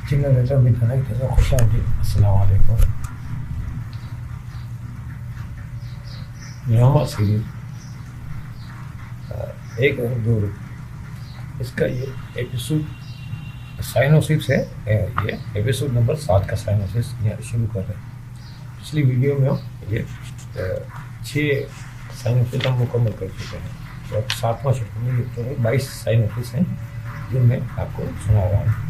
Generator بھی connect ہے. خوش آمدید. السلام علیکم. ڈرامہ سیریز ایک اور دو اس کا یہ ایپیسوڈ سائنوسس ہے. یہ ایپیسوڈ نمبر 7 کا سائنوسس شروع کر رہے ہیں. پچھلی ویڈیو میں یہ 6 سائنوسس ہم مکمل کر چکے ہیں اور 7واں شروع میں 22 سائنوسس ہیں جن میں آپ کو سنا رہا ہوں.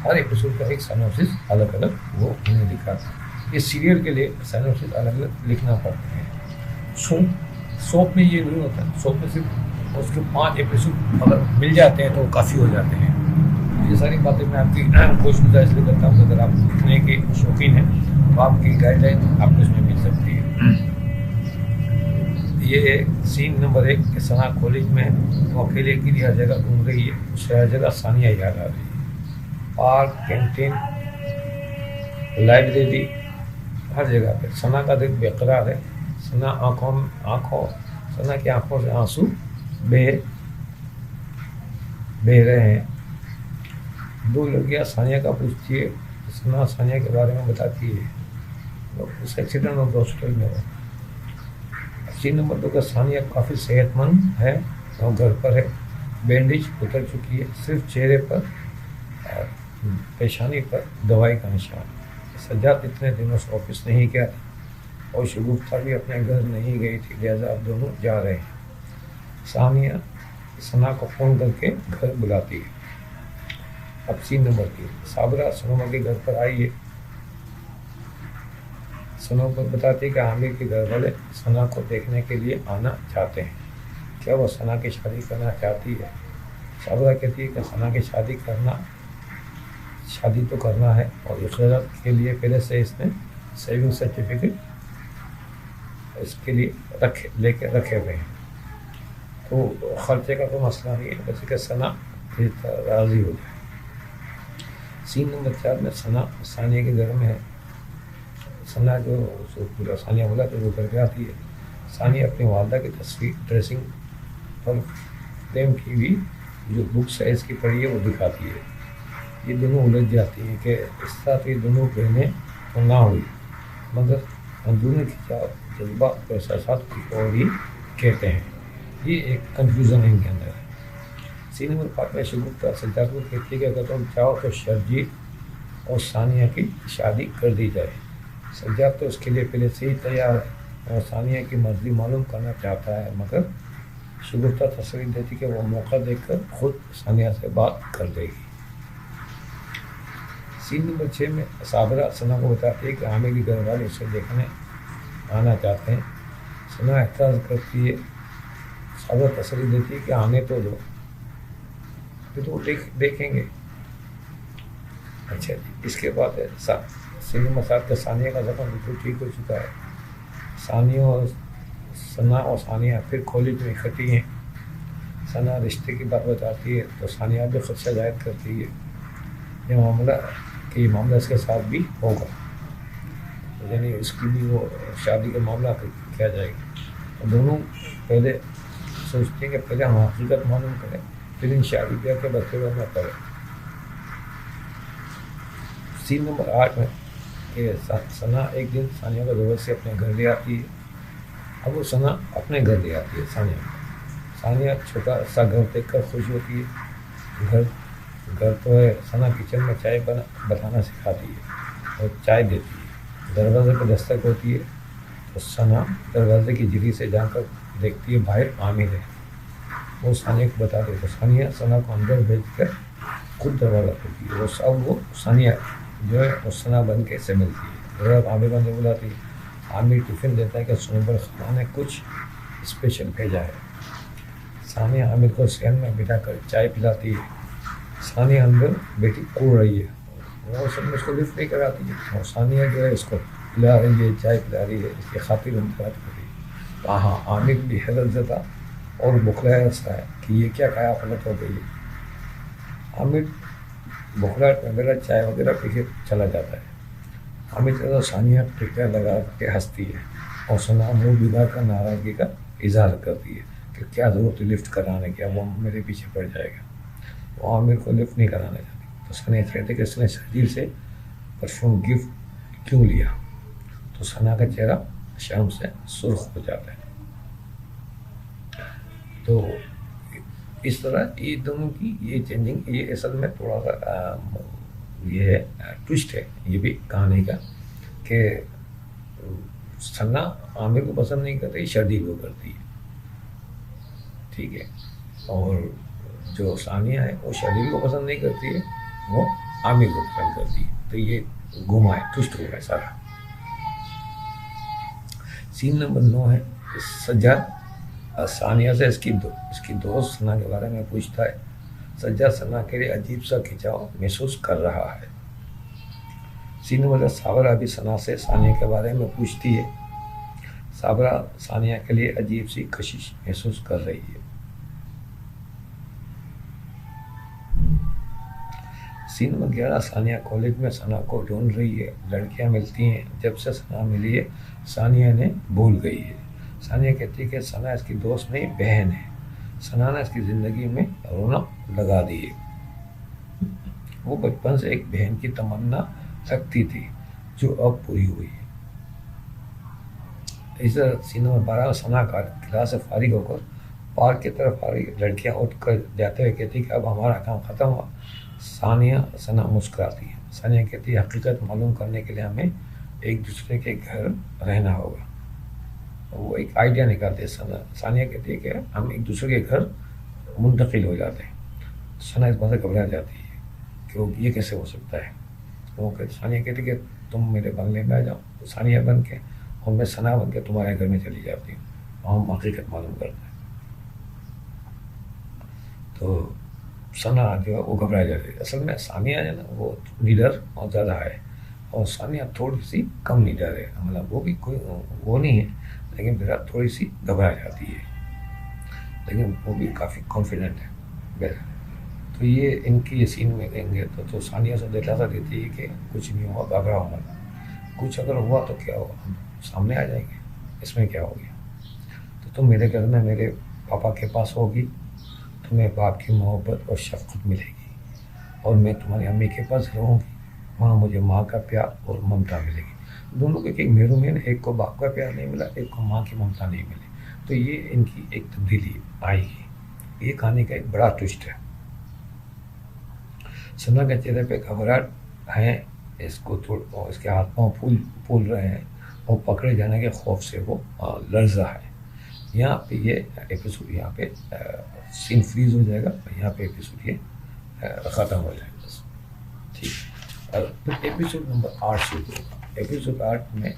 ہر ایپیسوڈ کا ایک سائنوسس الگ الگ وہ انہیں لکھا تھا. اس سیریل کے لیے سائنوسس الگ الگ لکھنا پڑتے ہیں. سوپ میں یہ نہیں ہوتا. سوپ میں صرف اس کے 5 ایپیسوڈ اگر مل جاتے ہیں تو کافی ہو جاتے ہیں. یہ ساری باتیں میں آپ کی کوشش اس لیے کرتا ہوں کہ اگر آپ لکھنے کے شوقین ہیں تو آپ کی گائیڈ لائن آپ کو اس میں مل سکتی ہے. یہ سین نمبر 1 کہ ثنا کالج میں وہ اکیلے کے لیے ہر جگہ گھوم رہی ہے. اسے ہر جگہ ثانیہ یاد آ رہی ہے. پارک، کینٹین، لائبریری، ہر جگہ پہ ثنا کا دل بے قرار ہے. ثنا ثنا کی آنکھوں سے آنسو بہہ رہے ہیں. 2 لڑکیاں ثانیہ کا پوچھتی ہے. ثنا ثانیہ کے بارے میں بتاتی ہے. اس ایکسیڈنٹ اور ہاسپٹل میں ہو. سین نمبر 2 کا ثانیہ کافی صحت مند ہے اور گھر پر ہے. بینڈیج اتر چکی ہے. صرف چہرے پر پیشانی پر دوائی کا نشان. سجاد اتنے دنوں سے آفس نہیں گیا تھا اور شگفتہ بھی اپنے گھر نہیں گئی تھی، لہٰذا اب دونوں جا رہے ہیں. ثانیہ ثنا کو فون کر کے گھر بلاتی ہے. اب سین نمبر 3 صابرہ سنوما کے گھر پر آئی ہے. سنوما بتاتی ہے کہ عامر کے گھر والے ثنا کو دیکھنے کے لیے آنا چاہتے ہیں. کیا وہ ثنا کی شادی کرنا چاہتی ہے؟ صابرہ کہتی ہے کہ ثنا کی شادی تو کرنا ہے اور اخراجات کے لیے پہلے سے اس نے سیونگ سرٹیفکیٹ اس کے لیے لے کے رکھے ہوئے ہیں، تو خرچے کا کوئی مسئلہ نہیں ہے، بس کہ ثنا راضی ہو جائے. سین نمبر 4 میں ثنا ثانیہ کے گھر میں ہے. ثنا جو پورا ثانیہ بولا تو وہ کر کے آتی ہے. ثانیہ اپنی والدہ کی تصویر ڈریسنگ پر فریم کی ہوئی جو بک سائز کی پڑھی ہے وہ دکھاتی ہے. یہ دونوں الجھ جاتی ہیں کہ اس طرح یہ دونوں بہنیں تو نہ ہوئی مگر اندرونی کھینچاؤ جذبات اور احساسات کی اور ہی کہتے ہیں. یہ ایک کنفیوژن ان کے اندر ہے. سین نمبر 5 میں شگفتہ سجاد کو کہتی ہے کہ اگر تم چاہو تو شرجیت اور ثانیہ کی شادی کر دی جائے. سجاد تو اس کے لیے پہلے سے ہی تیار ہے اور ثانیہ کی مرضی معلوم کرنا چاہتا ہے، مگر شگفتہ تسلی دیتی کہ وہ موقع دیکھ کر خود ثانیہ سے بات کر دے گی. سین نمبر 6 میں صابرہ ثنا کو بتاتی ہے کہ عامر کے گھر والے اسے دیکھنے آنا چاہتے ہیں. ثنا اعتراض کرتی ہے. صابرہ تسلی دیتی ہے کہ آنے تو دو، پھر تو وہ دیکھیں گے. اچھا جی. اس کے بعد سین نمبر 7 کا ثانیہ کا زخم بالکل ٹھیک ہو چکا ہے. ثنا اور ثانیہ پھر کالج میں اکٹھی ہیں. ثنا رشتے کی بات بتاتی ہے تو ثانیہ بھی خدشہ ظاہر کرتی ہے یہ معاملہ اس کے ساتھ بھی ہوگا، یعنی اس کی بھی وہ شادی کا معاملہ کیا جائے گا. دونوں پہلے سوچتے ہیں کہ پہلے ہم حقیقت معلوم کریں پھر ان شادی بیاہ کے بچے میں کریں. سین نمبر 8 میں کہ ثنا ایک دن ثانیہ کو ضرورت سے اپنے گھر لے آتی ہے. اب وہ ثنا اپنے گھر لے آتی ہے. ثانیہ چھوٹا سا گھر دیکھ کر خوش ہوتی ہے. گھر تو ہے. ثنا کچن میں چائے بنانا سکھاتی ہے اور چائے دیتی ہے. دروازے پہ دستک ہوتی ہے تو ثنا دروازے کی جھلی سے جا کر دیکھتی ہے باہر عامر ہے. وہ ثانیہ کو بتا دے تو ثانیہ ثنا کو اندر بھیج کر خود دروازہ کھولتی ہے. وہ ثانیہ جو ہے وہ ثنا بن کے سے ملتی ہے. عامر بن کے بلاتی ہے. عامر ٹفن دیتا ہے کہ سنوبر خانہ نے کچھ اسپیشل بھیجا ہے. ثانیہ عامر کو صحن میں بٹھا کر چائے پلاتی ہے. ثانیہ اندر بیٹی کوڑ رہی ہے. وہ سب میں اس کو لفٹ نہیں کراتی ہے اور ثانیہ جو ہے اس کو پلا رہی ہے، چائے پلا رہی ہے، اس کی خاطر انتخاب کر رہی ہے. ہاں عامر بھی حیرت زدہ اور بخلایا سا ہے کہ یہ کیا کہا غلط ہو گئی ہے. عامر بخلاہٹ میں میرا چائے وغیرہ پی کے چلا جاتا ہے. عامر ثانیہ ٹکیا لگا کے ہنستی ہے اور ثنا منہ بگاڑ کر ناراضگی کا اظہار کرتی ہے کہ کیا ضرورت ہے لفٹ کرانے کی، اب وہ میرے پیچھے پڑ جائے گا. وہ عامر کو لفٹ نہیں کرانا چاہتی. تو ثانیہ کہتے کہ اس نے شرجیل سے پرفیوم گفٹ کیوں لیا؟ تو ثنا کا چہرہ شرم سے سرخ ہو جاتا ہے. تو اس طرح یہ دونوں کی یہ چینجنگ، یہ اصل میں تھوڑا سا یہ ہے ٹوسٹ ہے یہ بھی کہانی کا، کہ ثنا عامر کو پسند نہیں کرتی، شرجیل کو کرتی ہے، ٹھیک ہے، اور جو ثانیہ ہے وہ شرجیل کو پسند نہیں کرتی ہے، وہ عامر کو پسند کرتی ہے. تو یہ گھما ہے، ٹوسٹ ہوا ہے سارا. سین نمبر 9 ہے سجاد ثانیہ سے اس کی دوست ثنا کے بارے میں پوچھتا ہے. سجاد ثنا کے لیے عجیب سا کھنچاؤ محسوس کر رہا ہے. سین نمبر صابرہ بھی ثنا سے ثانیہ کے بارے میں پوچھتی ہے. صابرہ ثانیہ کے لیے عجیب سی کشش محسوس کر رہی ہے. سین نمبر 11 ثانیہ کالج میں ثنا کو ڈھونڈ رہی ہے. لڑکیاں ملتی ہیں. جب سے ثنا ملی ہے ثانیہ نے بھول گئی ہے. ثانیہ کہتی ہے کہ ثنا اس کی دوست نہیں بہن ہے. ثنا نے اس کی زندگی میں رونق لگا دی ہے. وہ بچپن سے ایک بہن کی تمنا رکھتی تھی جو اب پوری ہوئی ہے. اس طرح سین نمبر 12 ثنا کلاس سے فارغ ہو کر پارک کی طرف آ رہی ہے. لڑکیاں اٹھ کر جاتے ہوئے کہتی کہ اب ہمارا کام ختم ہوا. ثنا مسکراتی ہے. ثانیہ کہتی ہے حقیقت معلوم کرنے کے لیے ہمیں ایک دوسرے کے گھر رہنا ہوگا. وہ ایک آئیڈیا نکالتے ہیں. ثانیہ کہتی ہے کہ ہم ایک دوسرے کے گھر منتقل ہو جاتے ہیں. ثنا اس بات سے گھبرا جاتی ہے کہ یہ کیسے ہو سکتا ہے. ثانیہ کہتی ہے کہ تم میرے بنگلے میں آ جاؤ. ثانیہ بن کے اور میں ثنا بن کے تمہارے گھر میں چلی جاتی ہوں اور ہم حقیقت معلوم کرتے ہیں. تو ثنا جو ہے وہ گھبرا جاتی ہے. اصل میں ثانیہ جو ہے نا وہ نیڈر اور زیادہ ہے اور ثانیہ تھوڑی سی کم نیڈر ہے. مطلب وہ بھی کوئی وہ نہیں ہے لیکن میرا تھوڑی سی گھبرا جاتی ہے لیکن وہ بھی کافی کانفیڈنٹ ہے. تو یہ ان کی یہ سین میں کہیں گے تو ثانیہ سے دلاسا دیتی ہے کہ کچھ نہیں ہوا، گھبراؤ مت. کچھ اگر ہوا تو کیا ہوا، ہم سامنے آ جائیں گے، اس میں کیا ہو گیا. تو تم میرے گھر میں میرے پاپا کے پاس ہوگی، تمہیں باپ کی محبت اور شفقت ملے گی، اور میں تمہاری امی کے پاس رہوں گی، وہاں مجھے ماں کا پیار اور ممتا ملے گی. دونوں کے ایک میرو میں ایک کو باپ کا پیار نہیں ملا، ایک کو ماں کی ممتا نہیں ملی. تو یہ ان کی ایک تبدیلی آئے گی. یہ کہانی کا ایک بڑا ٹوسٹ ہے. ثنا کے چہرے پہ گھبراہٹ ہے، اس کے ہاتھ پاؤں پھول رہے ہیں اور پکڑے جانے کے خوف سے وہ لرزا ہے. یہاں پہ یہ ایپیسوڈ یہاں پہ سین فریز ہو جائے گا، یہاں پہ ایپیسوڈ یہ ختم ہو جائے گا. بس ٹھیک. پھر ایپیسوڈ نمبر 8 شروع ہوگا. ایپیسوڈ 8 میں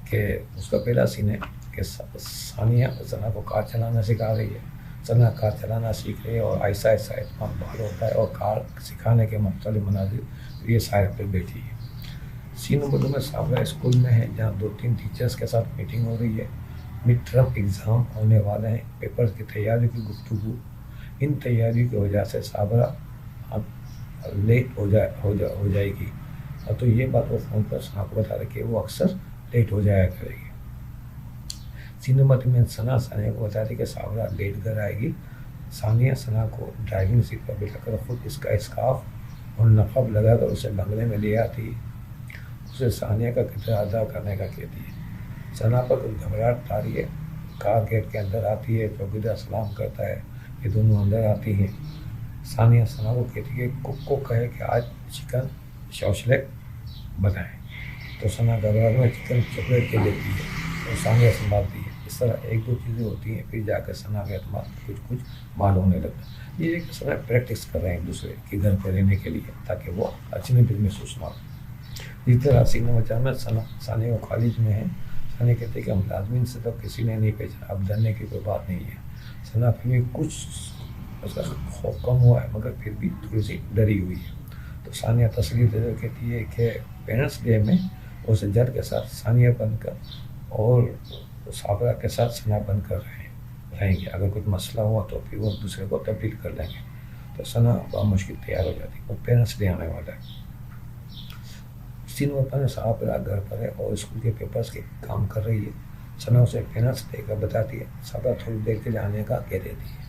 کہ اس کا پہلا سین ہے کہ ثانیہ ثنا کو کار چلانا سکھا رہی ہے. ثنا کار چلانا سیکھ رہی ہے اور آہستہ آہستہ اعتماد بحال ہوتا ہے اور کار سکھانے کے مختلف مناظر یہ سائر پہ بیٹھی ہے. سین نمبر 2 میں صابرہ اسکول میں ہے جہاں 2-3 ٹیچرس کے ساتھ میٹنگ ہو رہی ہے. مڈ ٹرم ایگزام ہونے والے ہیں، پیپرز کی تیاری کی گفتگو. ان تیاریوں کی وجہ سے صابرہ لیٹ ہو جائے گی. اور تو یہ بات وہ فون پر ثنا کو بتا رہے کہ وہ اکثر لیٹ ہو جایا کرے گی. سین نمبر 3 میں ثانیہ کو بتا رہی کہ صابرہ لیٹ گھر آئے گی. ثانیہ ثنا کو ڈرائیونگ سیٹ پر بٹھا کر خود اس کا اسکارف اور نقاب لگا کر اسے بنگلے میں لے آتی ہے. اسے ثانیہ کا کرایہ ادا کرنے کا کہتی ہے. ثنا پر کچھ گھبراہٹ آ رہی ہے. کار گیٹ کے اندر آتی ہے، چوکیدار سلام کرتا ہے، یہ دونوں اندر آتی ہیں. ثانیہ ثنا کو کہتی ہے کہ کک کو کہے کہ آج چکن شوشلیک بنائیں. تو ثنا گھبراہٹ میں چکن چاکلیٹ کے دیتی ہے اور ثانیہ سنبھالتی ہے. اس طرح 1-2 چیزیں ہوتی ہیں، پھر جا کر ثنا کا اعتماد کچھ مال ہونے لگتا ہے. یہ ایک ثنا پریکٹس کر رہے ہیں ایک دوسرے کے گھر پہ رہنے کے لیے تاکہ وہ اچھے دل محسوس نہ ہو. اس طرح سین نمبر 4 میں ثانیہ وہ کالج میں ہے. ثانیہ کہتے ہیں کہ ملازمین سے تو کسی نے نہیں پہچانا، اب ڈرنے کی کوئی بات نہیں ہے. ثنا پھر بھی کچھ اس کا خوف کم ہوا ہے مگر پھر بھی تھوڑی سی ڈری ہوئی ہے. تو ثانیہ تسلی دے کر کہتی ہے کہ پیرنٹس ڈے میں اسے جد کے ساتھ ثانیہ بن کر اور صابرہ کے ساتھ ثنا بن کر رہیں گے. اگر کچھ مسئلہ ہوا تو پھر وہ دوسرے کو تبدیل کر لیں گے. تو ثنا بامشکل تیار ہو جاتی ہے. وہ پیرنٹس ڈے آنے والا ہے. سین وقت صابرہ گھر پر ہے اور اسکول کے پیپرز کے کام کر رہی ہے. ثنا اسے پیرنٹس ڈے کا بتاتی ہے. صابرہ تھوڑی دیر کے لیے آنے کا کہہ دیتی ہے.